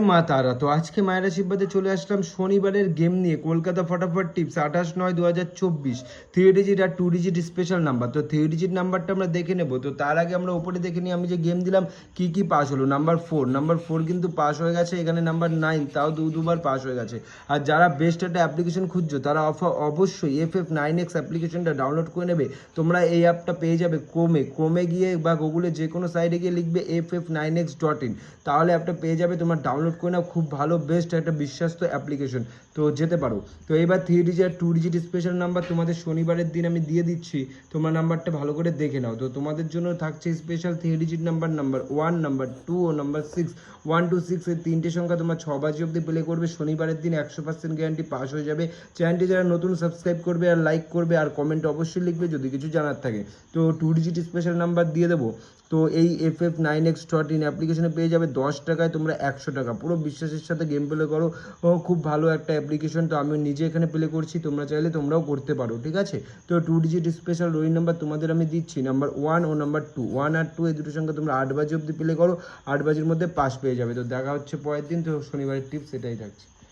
মা তারা তো আজকে মায়ের আশীর্বাদে চলে আসলাম শনিবারের গেম নিয়ে। কলকাতা ফটাফট টিপস 28/9/2024, 3 ডিজিট আর 2 ডিজিট স্পেশাল নাম্বার। তো 3 ডিজিট নাম্বারটা আমরা দেখে নেবো। তো তার আগে আমরা উপরে দেখে নিই আমি যে গেম দিলাম কি কি পাস হলো। নাম্বার 4 কিন্তু পাস হয়ে গেছে। এখানে নাম্বার 9 তাও দুবার পাস হয়ে গেছে। আর যারা বেস্ট একটা অ্যাপ্লিকেশন খুঁজছো তারা অবশ্যই FF9X অ্যাপ্লিকেশনটা ডাউনলোড করে নেবে। তোমরা এই অ্যাপটা পেয়ে যাবে ক্রোমে গিয়ে বা গুগলে যে কোনো সাইটে গিয়ে লিখবে ff9x.in, তাহলে অ্যাপটা পেয়ে যাবে। তোমার ডাউনলোড করে নাও, খুব ভালো বেস্ট একটা বিশ্বাস্ত অ্যাপ্লিকেশন। তো যেতে পারো। তো এবার 3 ডিজিট আর 2 ডিজিট স্পেশাল নাম্বার তোমাদের শনিবারের দিন আমি দিয়ে দিচ্ছি। তোমরা নাম্বারটা ভালো করে দেখে নাও। তো তোমাদের জন্য থাকছে স্পেশাল 3 ডিজিট নাম্বার 1, নাম্বার 2 ও নাম্বার 6। 1 to 6 এই তিনটে সংখ্যা তোমার 6 বাজে অবধি প্লে করবে। শনিবারের দিন 100% গ্যারান্টি পাস হয়ে যাবে। চ্যানেলটি যারা নতুন সাবস্ক্রাইব করবে আর লাইক করবে আর কমেন্ট অবশ্যই লিখবে যদি কিছু জানার থাকে। তো 2 ডিজিট স্পেশাল নাম্বার দিয়ে দেবো। তো এই FF9X.in অ্যাপ্লিকেশনে পেয়ে যাবে 10 টাকায় তোমরা 100 টাকা। পুরো বিশ্বাসের সাথে গেম প্লে করো। ও খুব ভালো একটা অ্যাপ্লিকেশন। তো আমি নিজে এখানে প্লে করছি, তোমরা চাইলে তোমরাও করতে পারো, ঠিক আছে। তো 2 ডিজিট স্পেশাল রোহিং নাম্বার তোমাদের আমি দিচ্ছি। নাম্বার 1 ও নাম্বার 2, 1 আর 2 এই দুটো সঙ্গে তোমরা 8 বাজে অবধি প্লে করো। 8 বাজের মধ্যে পাস পেয়ে যাবে। তো দেখা হচ্ছে পরের দিন। তো শনিবারের টিপস এটাই থাকছে।